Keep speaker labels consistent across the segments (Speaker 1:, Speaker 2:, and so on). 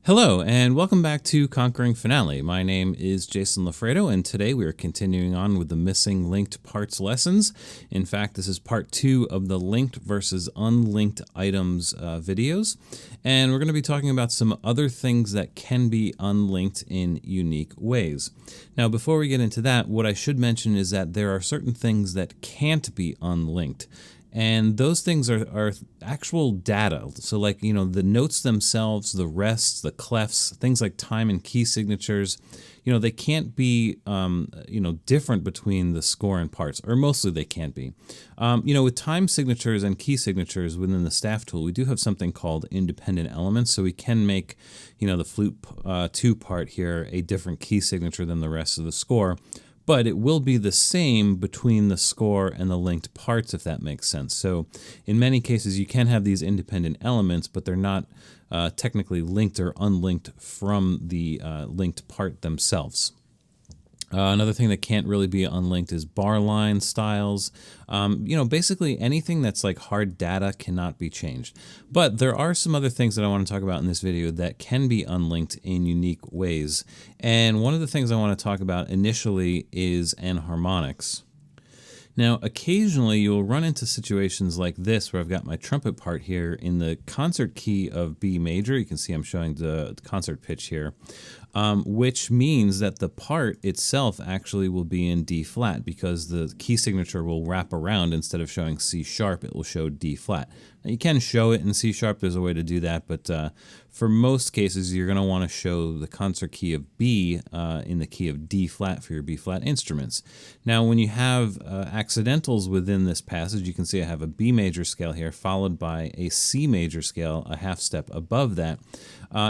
Speaker 1: Hello, and welcome back to Conquering Finale. My name is Jason Lafredo, and today we are continuing on with the missing linked parts lessons. In fact, this is part 2 of the linked versus unlinked items videos, and we're going to be talking about some other things that can be unlinked in unique ways. Now, before we get into that, what I should mention is that there are certain things that can't be unlinked. And those things are actual data. So like, the notes themselves, the rests, the clefs, things like time and key signatures, they can't be, different between the score and parts, or mostly they can't be. With time signatures and key signatures within the staff tool, we do have something called independent elements. So we can make, the flute 2 part here a different key signature than the rest of the score. But it will be the same between the score and the linked parts, if that makes sense. So in many cases, you can have these independent elements, but they're not technically linked or unlinked from the linked part themselves. Another thing that can't really be unlinked is bar line styles. Basically anything that's like hard data cannot be changed. But there are some other things that I want to talk about in this video that can be unlinked in unique ways. And one of the things I want to talk about initially is enharmonics. Now, occasionally you'll run into situations like this where I've got my trumpet part here in the concert key of B major. You can see I'm showing the concert pitch here, which means that the part itself actually will be in D flat because the key signature will wrap around. Instead of showing C sharp, it will show D flat. Now, you can show it in C sharp. There's a way to do that, but for most cases, you're going to want to show the concert key of B in the key of D flat for your B flat instruments. Now, when you have accidentals within this passage, you can see I have a B major scale here, followed by a C major scale, a half step above that.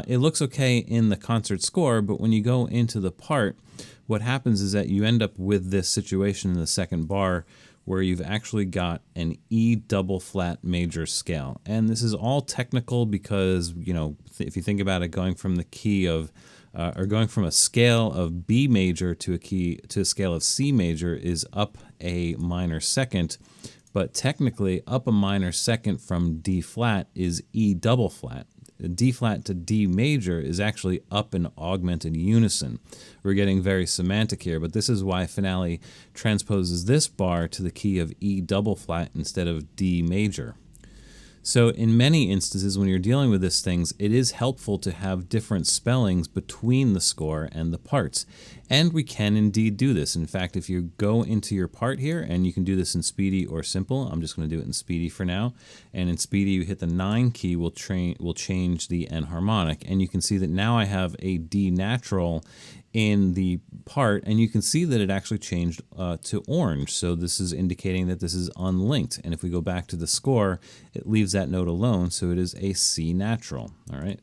Speaker 1: It looks okay in the concert score, but when you go into the part, what happens is that you end up with this situation in the second bar where you've actually got an E double flat major scale. And this is all technical because, if you think about it, going from the key of, or going from a scale of B major to a scale of C major is up a minor second, but technically up a minor second from D flat is E double flat. D flat to D major is actually up an augmented unison. We're getting very semantic here, but this is why Finale transposes this bar to the key of E double flat instead of D major. So in many instances, when you're dealing with these things, it is helpful to have different spellings between the score and the parts. And we can indeed do this. In fact, if you go into your part here, and you can do this in Speedy or Simple, I'm just going to do it in Speedy for now. And in Speedy, you hit the 9 key, will change the enharmonic. And you can see that now I have a D natural in the part, and you can see that it actually changed to orange. So this is indicating that this is unlinked. And if we go back to the score, it leaves that note alone, so it is a C natural. All right.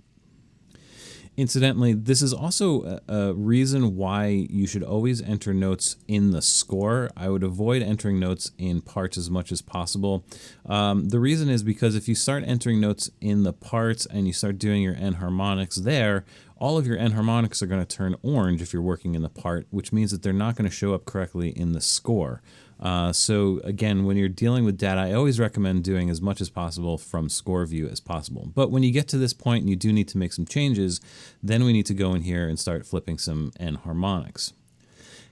Speaker 1: Incidentally, this is also a reason why you should always enter notes in the score. I would avoid entering notes in parts as much as possible. The reason is because if you start entering notes in the parts and you start doing your enharmonics there, all of your enharmonics are going to turn orange if you're working in the part, which means that they're not going to show up correctly in the score. So again, when you're dealing with data, I always recommend doing as much as possible from score view as possible. But when you get to this point and you do need to make some changes, then we need to go in here and start flipping some enharmonics.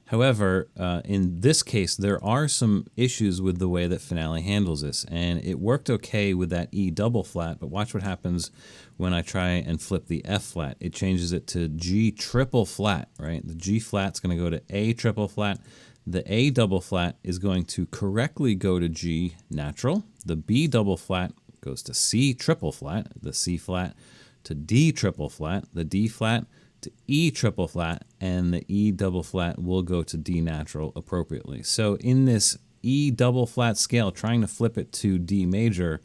Speaker 1: However, in this case, there are some issues with the way that Finale handles this, and it worked okay with that E double flat, but watch what happens when I try and flip the F flat. It changes it to G triple flat, right? The G flat's going to go to A triple flat. The A double flat is going to correctly go to G natural. The B double flat goes to C triple flat, the C flat to D triple flat, the D flat to E triple flat, and the E double flat will go to D natural appropriately. So in this E double flat scale, trying to flip it to D major,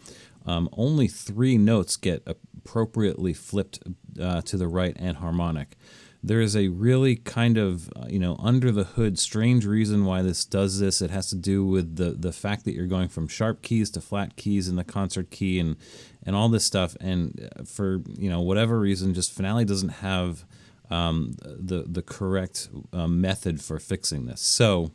Speaker 1: only 3 notes get appropriately flipped to the right enharmonic. There is a really kind of, under the hood, strange reason why this does this. It has to do with the fact that you're going from sharp keys to flat keys in the concert key and all this stuff. And for, whatever reason, just Finale doesn't have the correct method for fixing this. So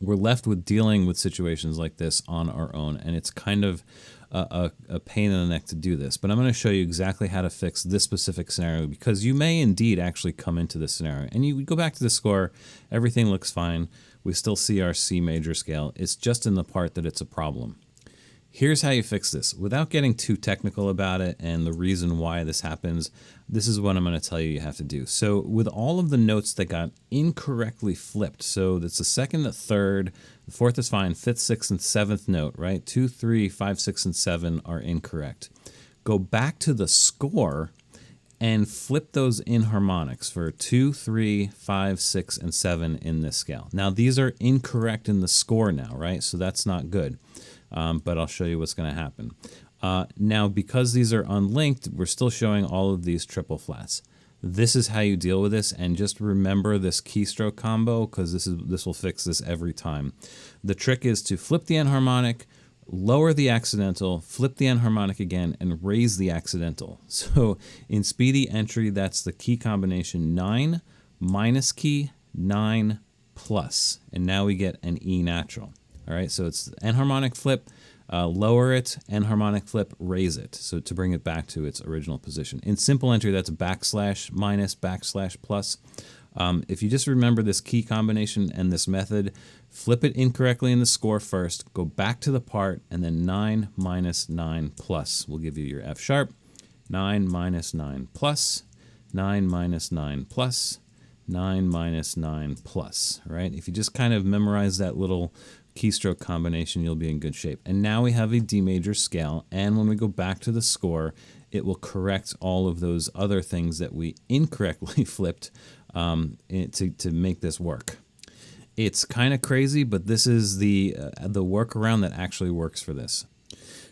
Speaker 1: we're left with dealing with situations like this on our own, and it's kind of a pain in the neck to do this, but I'm going to show you exactly how to fix this specific scenario, because you may indeed actually come into this scenario and you go back to the score, everything looks fine, we still see our C major scale, it's just in the part that it's a problem. Here's how you fix this. Without getting too technical about it and the reason why this happens, this is what I'm going to tell you have to do. So with all of the notes that got incorrectly flipped, so that's the second, the third, the fourth is fine, fifth, sixth, and seventh note, right? 2, 3, 5, 6, and 7 are incorrect. Go back to the score and flip those enharmonics for 2, 3, 5, 6, and 7 in this scale. Now these are incorrect in the score now, right? So that's not good. But I'll show you what's going to happen. Now, because these are unlinked, we're still showing all of these triple flats. This is how you deal with this, and just remember this keystroke combo, because this will fix this every time. The trick is to flip the enharmonic, lower the accidental, flip the enharmonic again, and raise the accidental. So in speedy entry, that's the key combination 9 minus key 9 plus, and now we get an E natural. All right, so it's enharmonic flip, lower it, enharmonic flip, raise it, so to bring it back to its original position. In simple entry, that's backslash minus backslash plus. If you just remember this key combination and this method, flip it incorrectly in the score first, go back to the part, and then 9 minus 9 plus will give you your F sharp. 9 minus 9 plus, 9 minus 9 plus, 9 minus 9 plus, right? If you just kind of memorize that little keystroke combination, you'll be in good shape. And now we have a D major scale, and when we go back to the score, it will correct all of those other things that we incorrectly flipped to make this work. It's kind of crazy, but this is the workaround that actually works for this.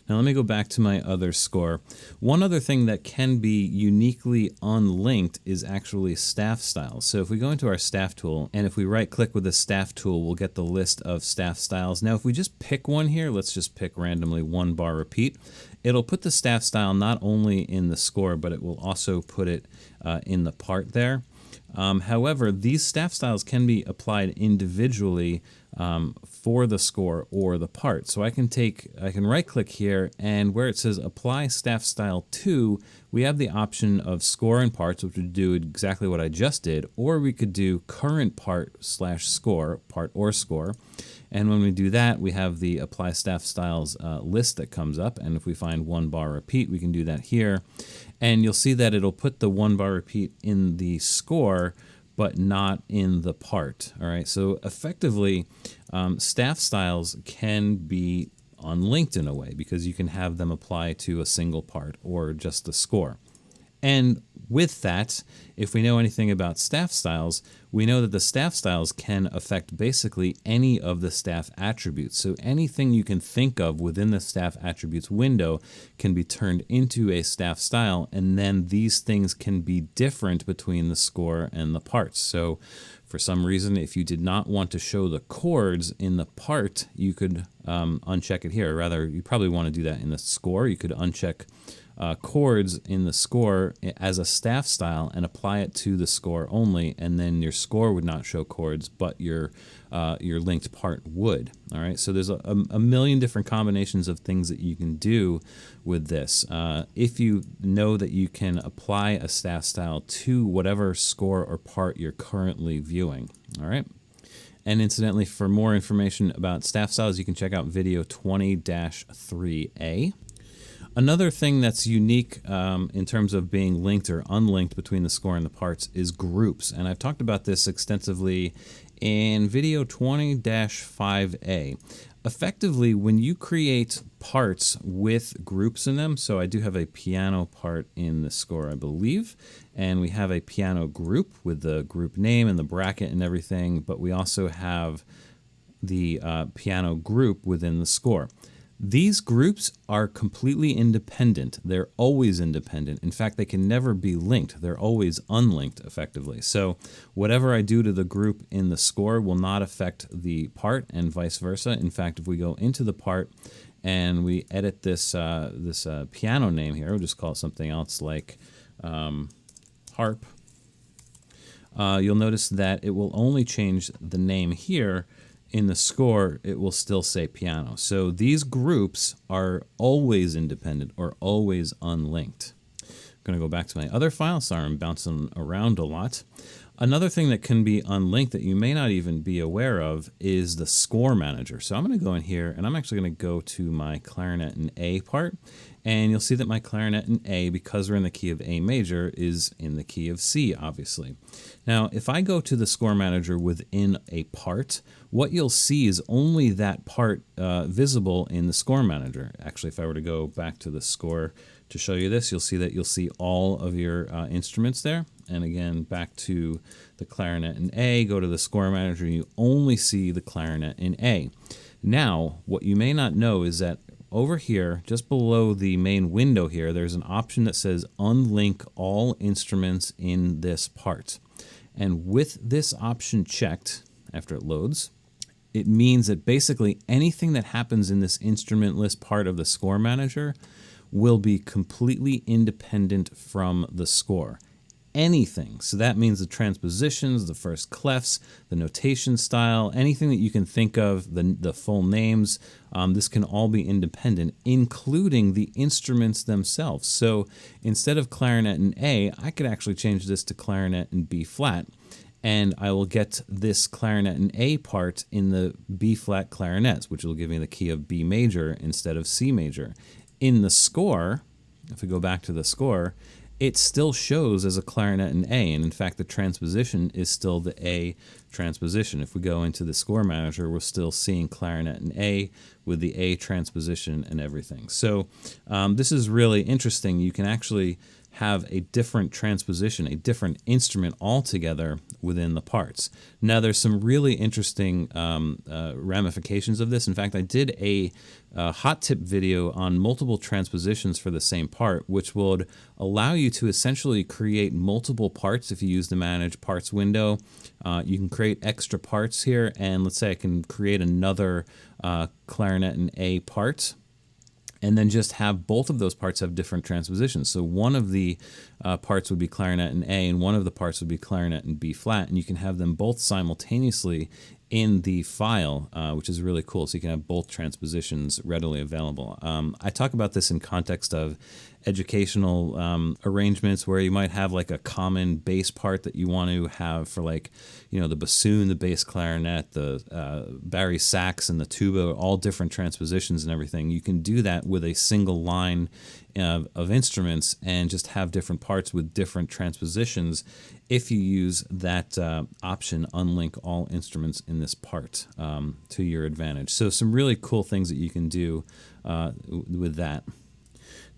Speaker 1: Now let me go back to my other score. One other thing that can be uniquely unlinked is actually staff styles. So if we go into our staff tool, and if we right click with the staff tool, we'll get the list of staff styles. Now if we just pick one here, let's just pick randomly 1 bar repeat, it'll put the staff style not only in the score, but it will also put it in the part there. However, these staff styles can be applied individually for the score or the part. So I can right click here, and where it says apply staff style to, we have the option of score and parts, which would do exactly what I just did, or we could do current part / score, part or score. And when we do that, we have the apply staff styles list that comes up. And if we find 1 bar repeat, we can do that here. And you'll see that it'll put the 1 bar repeat in the score, but not in the part. All right, so effectively, staff styles can be unlinked in a way, because you can have them apply to a single part or just the score. And with that, if we know anything about staff styles, we know that the staff styles can affect basically any of the staff attributes. So anything you can think of within the staff attributes window can be turned into a staff style, and then these things can be different between the score and the parts. So for some reason, if you did not want to show the chords in the part, you could uncheck it here. Or rather, you probably want to do that in the score. You could uncheck chords in the score as a staff style and apply it to the score only, and then your score would not show chords, but your linked part would. All right, so there's a million different combinations of things that you can do with this. If you know that you can apply a staff style to whatever score or part you're currently viewing. All right. And incidentally, for more information about staff styles, you can check out video 20-3A. Another thing that's unique in terms of being linked or unlinked between the score and the parts is groups. And I've talked about this extensively in video 20-5A. Effectively, when you create parts with groups in them, so I do have a piano part in the score, I believe, and we have a piano group with the group name and the bracket and everything, but we also have the piano group within the score. These groups are completely independent. They're always independent. In fact, they can never be linked. They're always unlinked, effectively. So whatever I do to the group in the score will not affect the part, and vice versa. In fact, if we go into the part and we edit this piano name here, we'll just call it something else like harp, you'll notice that it will only change the name here in the score, it will still say piano. So these groups are always independent or always unlinked. I'm going to go back to my other file. Sorry, I'm bouncing around a lot. Another thing that can be unlinked that you may not even be aware of is the score manager. So I'm going to go in here and I'm actually going to go to my clarinet in A part. And you'll see that my clarinet in A, because we're in the key of A major, is in the key of C, obviously. Now, if I go to the score manager within a part, what you'll see is only that part visible in the score manager. Actually, if I were to go back to the score to show you this, you'll see that you'll see all of your instruments there. And again, back to the clarinet in A, go to the score manager, and you only see the clarinet in A. Now, what you may not know is that over here, just below the main window here, there's an option that says unlink all instruments in this part. And with this option checked, after it loads, it means that basically anything that happens in this instrument list part of the score manager will be completely independent from the score. Anything. So that means the transpositions, the first clefs, the notation style, anything that you can think of, the full names, this can all be independent, including the instruments themselves. So instead of clarinet in A, I could actually change this to clarinet in B flat, and I will get this clarinet in A part in the B flat clarinets, which will give me the key of B major instead of C major. In the score, if we go back to the score, it still shows as a clarinet in A, and in fact the transposition is still the A transposition. If we go into the score manager, we're still seeing clarinet in A with the A transposition and everything. So this is really interesting. You can actually have a different transposition, a different instrument altogether within the parts. Now there's some really interesting ramifications of this. In fact, I did a hot tip video on multiple transpositions for the same part, which would allow you to essentially create multiple parts if you use the Manage Parts window. You can create extra parts here, and let's say I can create another clarinet in A part, and then just have both of those parts have different transpositions. So one of the parts would be clarinet in A, and one of the parts would be clarinet in B flat, and you can have them both simultaneously in the file, which is really cool. So you can have both transpositions readily available. I talk about this in context of educational arrangements where you might have like a common bass part that you want to have for, like, you know, the bassoon, the bass clarinet, the bari sax, and the tuba, all different transpositions and everything. You can do that with a single line of instruments and just have different parts with different transpositions if you use that option, unlink all instruments in this part, to your advantage. So some really cool things that you can do with that.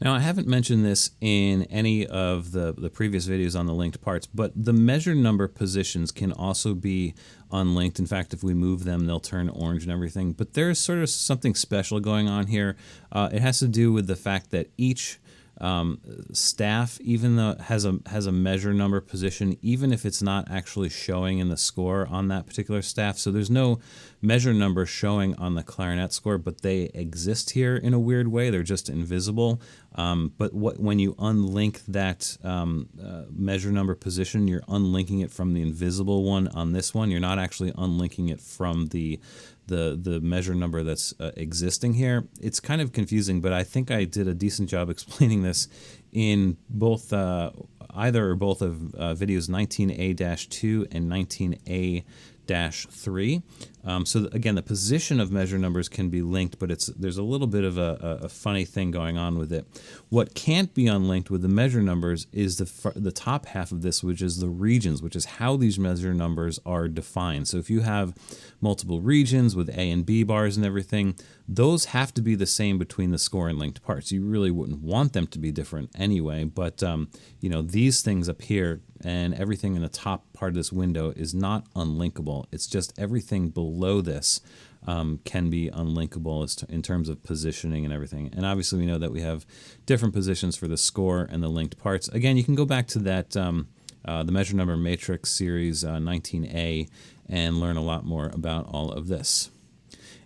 Speaker 1: Now, I haven't mentioned this in any of the previous videos on the linked parts, but the measure number positions can also be unlinked. In fact, if we move them, they'll turn orange and everything. But there's sort of something special going on here. It has to do with the fact that each staff, even though it has a measure number position, even if it's not actually showing in the score on that particular staff. So there's no measure number showing on the clarinet score, but they exist here in a weird way. They're just invisible. But when you unlink that measure number position, you're unlinking it from the invisible one on this one. You're not actually unlinking it from the measure number that's existing here. It's kind of confusing, but I think I did a decent job explaining this in both either or both of videos 19A-2 and 19A-3. So again, the position of measure numbers can be linked, but there's a little bit of a funny thing going on with it. What can't be unlinked with the measure numbers is the top half of this, which is the regions, which is how these measure numbers are defined. So if you have multiple regions with A and B bars and everything, those have to be the same between the score and linked parts. You really wouldn't want them to be different anyway, but you know, these things up here and everything in the top part of this window is not unlinkable. It's just everything below this can be unlinkable in terms of positioning and everything. And obviously we know that we have different positions for the score and the linked parts. Again, you can go back to that the measure number matrix series 19A and learn a lot more about all of this.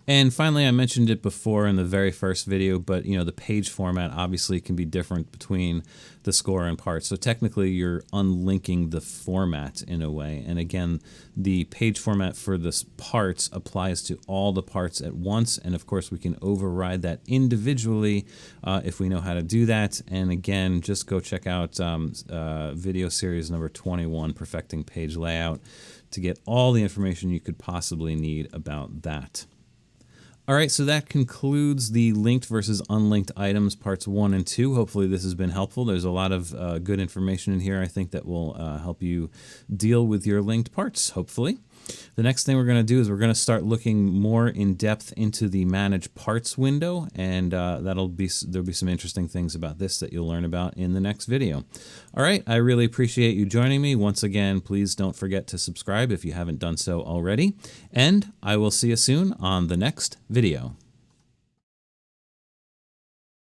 Speaker 1: And finally, I mentioned it before in the very first video, but the page format obviously can be different between the score and parts. So technically you're unlinking the format in a way. And again, the page format for the parts applies to all the parts at once. And of course we can override that individually if we know how to do that. And again, just go check out video series number 21, Perfecting Page Layout, to get all the information you could possibly need about that. All right, so that concludes the linked versus unlinked items parts 1 and 2. Hopefully this has been helpful. There's a lot of good information in here, I think, that will help you deal with your linked parts, hopefully. The next thing we're going to do is we're going to start looking more in depth into the Manage Parts window, and there'll be some interesting things about this that you'll learn about in the next video. All right, I really appreciate you joining me. Once again, please don't forget to subscribe if you haven't done so already, and I will see you soon on the next video.